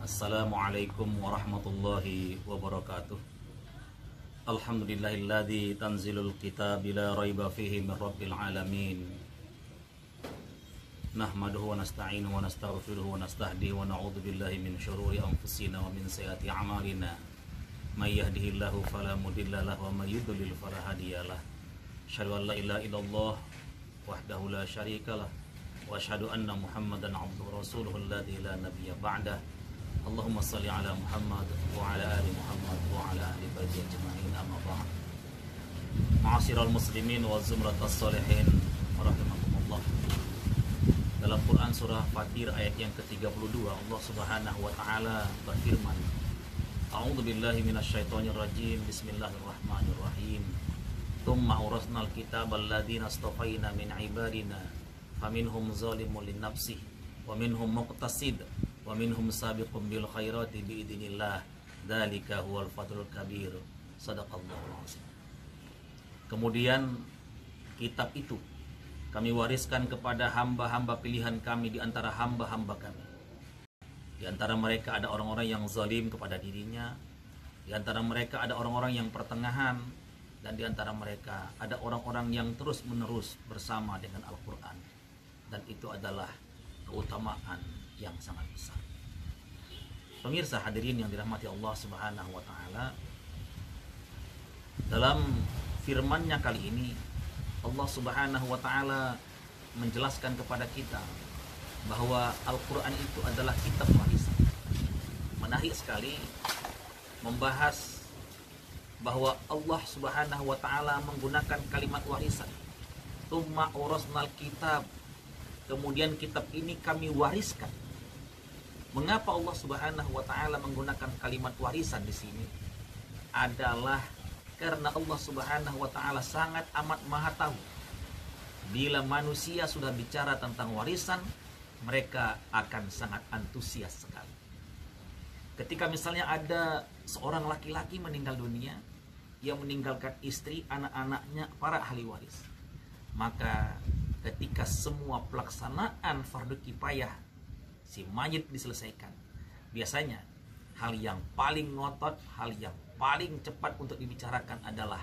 Assalamualaikum warahmatullahi wabarakatuh. Alhamdulillahilladzi tanzilul kitab la raiba fihi min rabbil alamin. Nahmaduhu wa nasta'inuhu wa nastaghfiruhu wa nastahdihi wa na'udzu billahi min syururi anfusina wa min sayyiati a'malina. May yahdihillahu fala mudilla lahu wa may yudlil fala hadiyalah. Asyhadu an la ilaha illallah wahdahu la syarikalah wa asyhadu anna Muhammadan abduhu rasuluhu alladzi la nabiyya ba'dah. Allahumma salli ala Muhammad wa ala ali Muhammad wa ala ahli baiti ajma'in, amma ba'd. Ma'asyiral muslimin wa zumratas sholihin rahimakumullah. Dalam Quran surah Fatir ayat yang ke-32 Allah Subhanahu wa taala berfirman, A'udzu billahi minasyaitonir rajim. Bismillahirrahmanirrahim. Tsumma awrasnal kitabal ladzina astafaina min ibadina faminhum zalimun linnafsihi wa minhum muqtasid wa minhum sabiqun bil khairati biidznillah. Dzalika huwal fadlul kabir. Shadaqallahul azim. Kemudian kitab itu kami wariskan kepada hamba-hamba pilihan kami di antara hamba-hamba kami. Di antara mereka ada orang-orang yang zalim kepada dirinya, di antara mereka ada orang-orang yang pertengahan, dan di antara mereka ada orang-orang yang terus-menerus bersama dengan Al-Quran. Dan itu adalah keutamaan yang sangat besar. Pemirsa hadirin yang dirahmati Allah Subhanahu wa taala, dalam firman-Nya kali ini Allah Subhanahu wa taala menjelaskan kepada kita bahwa Al-Quran itu adalah kitab warisan. Menarik sekali membahas bahwa Allah Subhanahu wa taala menggunakan kalimat warisan. Tsumma urasnal kitab. Kemudian kitab ini kami wariskan. Mengapa Allah Subhanahu wa taala menggunakan kalimat warisan di sini? Adalah karena Allah Subhanahu wa taala sangat amat maha tahu. Bila manusia sudah bicara tentang warisan, mereka akan sangat antusias sekali. Ketika misalnya ada seorang laki-laki meninggal dunia, yang meninggalkan istri, anak-anaknya, para ahli waris, maka ketika semua pelaksanaan fardu kifayah si mayit diselesaikan, biasanya hal yang paling ngotot, hal yang paling cepat untuk dibicarakan adalah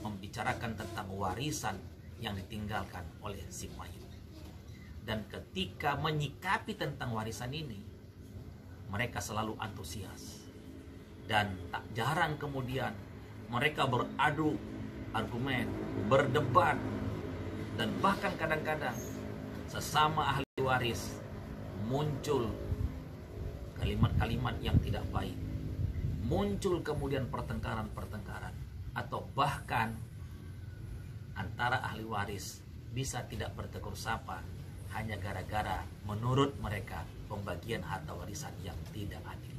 membicarakan tentang warisan yang ditinggalkan oleh si mayit. Dan ketika menyikapi tentang warisan ini, mereka selalu antusias. Dan tak jarang kemudian mereka beradu argumen, berdebat, dan bahkan kadang-kadang sesama ahli waris muncul kalimat-kalimat yang tidak baik. Muncul kemudian pertengkaran-pertengkaran, atau bahkan antara ahli waris bisa tidak bertegur sapa hanya gara-gara menurut mereka pembagian harta warisan yang tidak adil.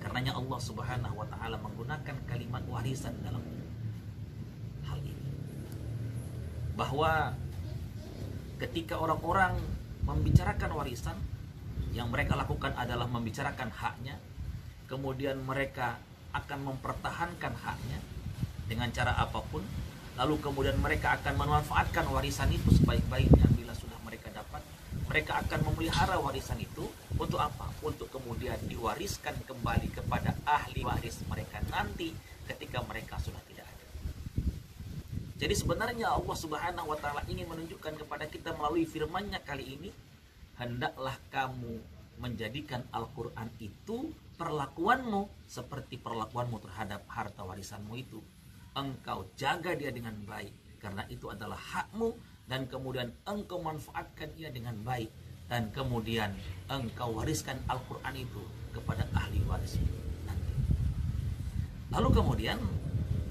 Karenanya Allah Subhanahu wa taala menggunakan kalimat warisan dalam hal ini. Bahwa ketika orang-orang membicarakan warisan, yang mereka lakukan adalah membicarakan haknya, kemudian mereka akan mempertahankan haknya dengan cara apapun, lalu kemudian mereka akan memanfaatkan warisan itu sebaik-baiknya. Bila sudah mereka dapat, mereka akan memelihara warisan itu untuk apa? Untuk kemudian diwariskan kembali kepada ahli waris mereka nanti ketika mereka sudah tidak ada. Jadi sebenarnya Allah Subhanahu wa taala ingin menunjukkan kepada kita melalui firman-Nya kali ini, hendaklah kamu menjadikan Al-Quran itu perlakuanmu seperti perlakuanmu terhadap harta warisanmu itu. Engkau jaga dia dengan baik, karena itu adalah hakmu, dan kemudian engkau manfaatkan dia dengan baik, dan kemudian engkau wariskan Al-Quran itu kepada ahli waris nanti. Lalu kemudian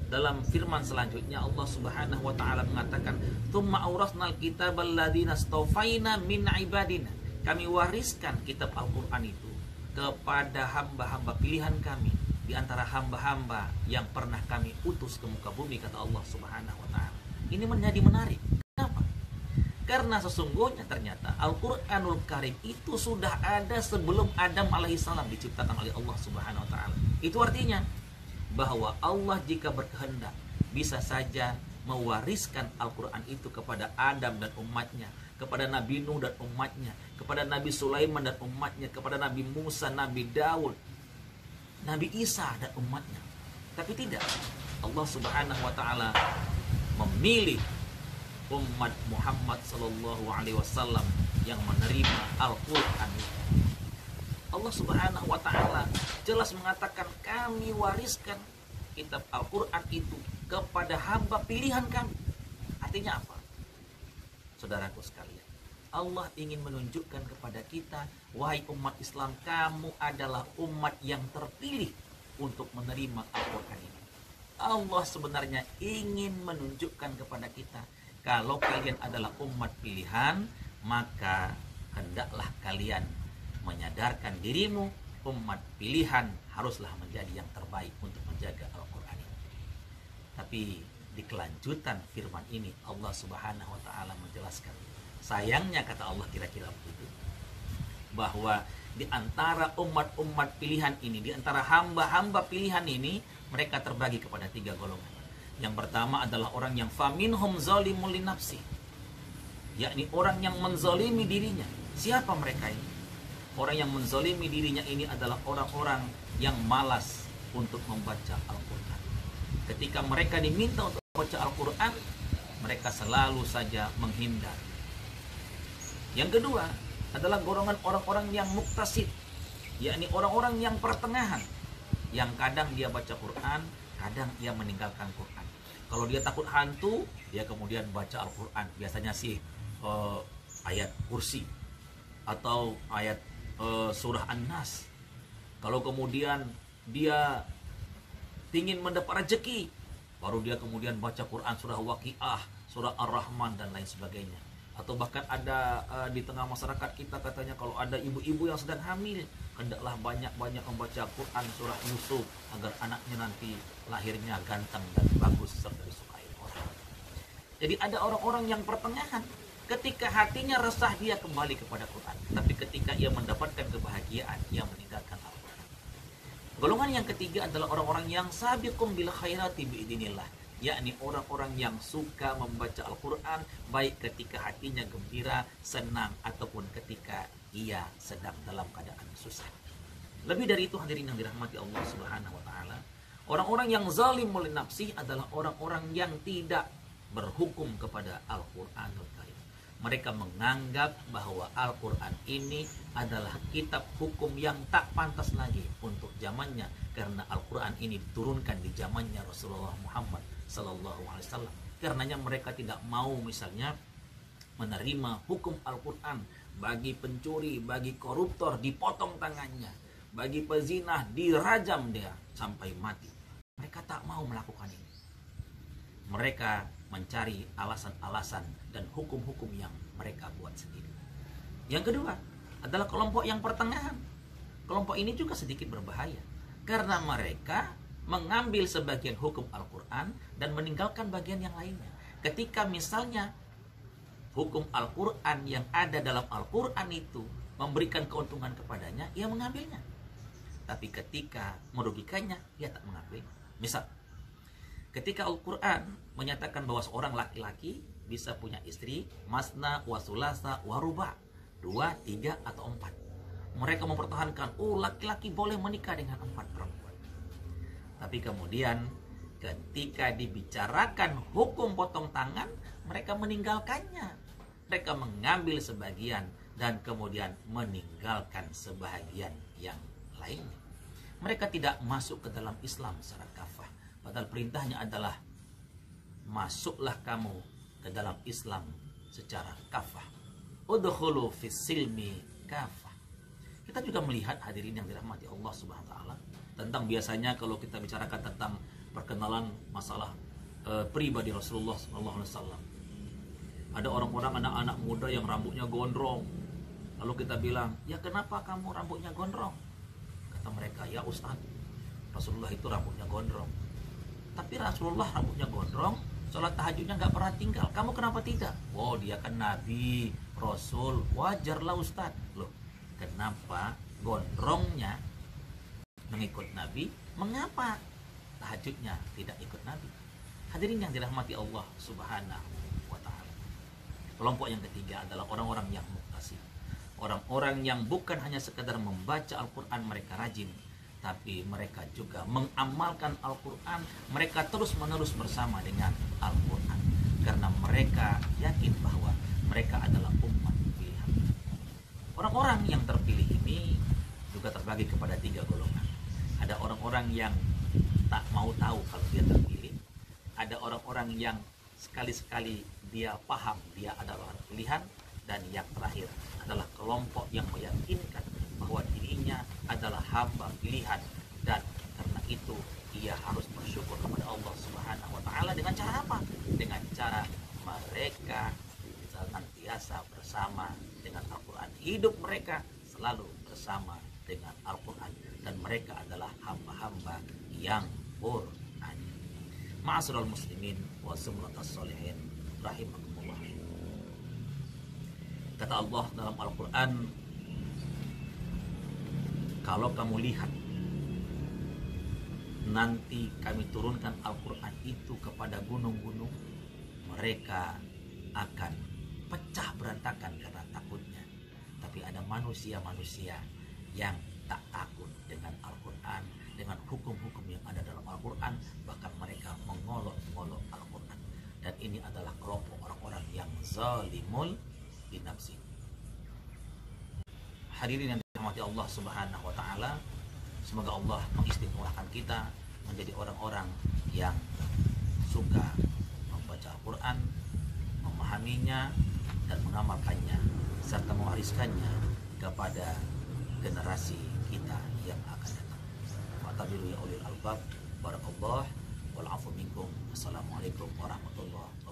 dalam firman selanjutnya Allah Subhanahu wa taala mengatakan, tsumma awrasnal kitabal ladzina astafaina min ibadina. Kami wariskan kitab Al-Quran itu kepada hamba-hamba pilihan kami di antara hamba-hamba yang pernah kami utus ke muka bumi, kata Allah Subhanahu wa taala. Ini menjadi menarik. Kenapa? Karena sesungguhnya ternyata Al-Quranul Karim itu sudah ada sebelum Adam alaihissalam diciptakan oleh Allah Subhanahu wa taala. Itu artinya bahwa Allah jika berkehendak bisa saja mewariskan Al-Quran itu kepada Adam dan umatnya, kepada Nabi Nuh dan umatnya, kepada Nabi Sulaiman dan umatnya, kepada Nabi Musa, Nabi Daud, Nabi Isa dan umatnya. Tapi tidak, Allah Subhanahu wa taala memilih umat Muhammad sallallahu alaihi wasallam yang menerima Al-Qur'an. Allah Subhanahu wa taala jelas mengatakan, kami wariskan kitab Al-Qur'an itu kepada hamba pilihan kami. Artinya apa? Saudaraku sekalian, Allah ingin menunjukkan kepada kita, wahai umat Islam, kamu adalah umat yang terpilih untuk menerima Al-Quran ini. Allah sebenarnya ingin menunjukkan kepada kita, kalau kalian adalah umat pilihan, maka hendaklah kalian menyadarkan dirimu, umat pilihan haruslah menjadi yang terbaik untuk menjaga Al-Quran ini. Tapi di kelanjutan firman ini, Allah Subhanahu wa taala menjelaskan, sayangnya kata Allah kira-kira begitu, bahwa di antara umat-umat pilihan ini, di antara hamba-hamba pilihan ini, mereka terbagi kepada 3 golongan. Yang pertama adalah orang yang faminhum zalimul linafsi, yakni orang yang menzalimi dirinya. Siapa mereka ini? Orang yang menzalimi dirinya ini adalah orang-orang yang malas untuk membaca Al-Quran. Ketika mereka diminta untuk membaca Al-Quran, mereka selalu saja menghindar. Yang kedua adalah golongan orang-orang yang muktasid, yakni orang-orang yang pertengahan, yang kadang dia baca Quran, kadang dia meninggalkan Quran. Kalau dia takut hantu, dia kemudian baca Al-Quran. Biasanya sih ayat kursi atau ayat surah An-Nas. Kalau kemudian dia ingin mendapat rezeki, baru dia kemudian baca Quran surah Waqiah, surah Ar-Rahman dan lain sebagainya. Atau bahkan ada di tengah masyarakat kita katanya, kalau ada ibu-ibu yang sedang hamil, hendaklah banyak-banyak membaca Quran surah Yusuf agar anaknya nanti lahirnya ganteng dan bagus serta disukai orang. Jadi ada orang-orang yang pertengahan, ketika hatinya resah dia kembali kepada Quran, tapi ketika ia mendapatkan kebahagiaan, ia meninggalkan Al-Quran. Golongan yang ketiga adalah orang-orang yang sabiqum bil khairati biidznillah, yakni orang-orang yang suka membaca Al-Quran, baik ketika hatinya gembira, senang, ataupun ketika ia sedang dalam keadaan susah. Lebih dari itu, hadirin yang dirahmati Allah Subhanahu wa taala, orang-orang yang zalimul nafsi adalah orang-orang yang tidak berhukum kepada Al-Qur'anul Karim. Mereka menganggap bahwa Al-Quran ini adalah kitab hukum yang tak pantas lagi untuk zamannya, karena Al-Quran ini diturunkan di zamannya Rasulullah Muhammad Sallallahu Alaihi Wasallam. Karenanya mereka tidak mau misalnya menerima hukum Al-Quran. Bagi pencuri, bagi koruptor dipotong tangannya, bagi pezinah dirajam dia sampai mati. Mereka tak mau melakukan ini. Mereka mencari alasan-alasan dan hukum-hukum yang mereka buat sendiri. Yang kedua adalah kelompok yang pertengahan. Kelompok ini juga sedikit berbahaya, karena mereka mengambil sebagian hukum Al-Quran dan meninggalkan bagian yang lainnya. Ketika misalnya hukum Al-Quran yang ada dalam Al-Quran itu memberikan keuntungan kepadanya, ia mengambilnya. Tapi ketika merugikannya, ia tak mengambil. Misal, ketika Al-Quran menyatakan bahwa seorang laki-laki bisa punya istri masna wa sulasa wa ruba, 2, 3 atau 4. Mereka mempertahankan, laki-laki boleh menikah dengan 4 perempuan. Tapi kemudian ketika dibicarakan hukum potong tangan, mereka meninggalkannya. Mereka mengambil sebagian dan kemudian meninggalkan sebagian yang lainnya. Mereka tidak masuk ke dalam Islam secara kafah. Padahal perintahnya adalah masuklah kamu ke dalam Islam secara kafah. Udkhulu fis silmi kafah. Kita juga melihat, hadirin yang dirahmati Allah Subhanahu wa taala, tentang biasanya kalau kita bicarakan tentang perkenalan masalah pribadi Rasulullah sallallahu alaihi wasallam. Ada orang-orang, anak-anak muda yang rambutnya gondrong. Lalu kita bilang, "Ya kenapa kamu rambutnya gondrong?" Kata mereka, "Ya Ustaz, Rasulullah itu rambutnya gondrong." Tapi Rasulullah rambutnya gondrong, sholat tahajudnya nggak pernah tinggal. Kamu kenapa tidak? Oh, dia kan Nabi, Rasul, wajarlah Ustaz. Loh, kenapa gondrongnya mengikut Nabi, mengapa tahajudnya tidak ikut Nabi? Hadirin yang dirahmati Allah Subhanahu wa taala. Kelompok yang ketiga adalah orang-orang yang muktasib. Orang-orang yang bukan hanya sekedar membaca Al-Quran mereka rajin, tapi mereka juga mengamalkan Al-Quran. Mereka terus-menerus bersama dengan Al-Quran, karena mereka yakin bahwa mereka adalah umat pilihan. Orang-orang yang terpilih ini juga terbagi kepada 3 golongan. Ada orang-orang yang tak mau tahu kalau dia terpilih. Ada orang-orang yang sekali-sekali dia paham dia adalah orang pilihan. Dan yang terakhir adalah kelompok yang meyakinkan bahwa dirinya adalah hamba pilihan, dan karena itu ia harus bersyukur kepada Allah Subhanahu wa taala dengan cara apa? Dengan cara mereka senantiasa bersama dengan Al-Quran. Hidup mereka selalu bersama dengan Al-Quran, dan mereka adalah hamba-hamba yang Quran. Ma'asyiral muslimin wa sumratus sholihin rahimakumullah. Kata Allah dalam Al-Quran, kalau kamu lihat nanti kami turunkan Al-Quran itu kepada gunung-gunung, mereka akan pecah berantakan karena takutnya. Tapi ada manusia-manusia yang tak takut dengan Al-Quran, dengan hukum-hukum yang ada dalam Al-Quran, bahkan mereka mengolok-ngolok Al-Quran. Dan ini adalah kelompok orang-orang yang zalimul binafsi. Hadirin yang dirahmati Allah Subhanahu wa taala, semoga Allah mengistimewakan kita menjadi orang-orang yang suka membaca Al-Quran, memahaminya dan mengamalkannya, serta mewariskannya kepada generasi kita yang akan datang. Fa'tabiru ya ulil albab. Barakallah wal afu minkum. Assalamualaikum warahmatullahi wabarakatuh.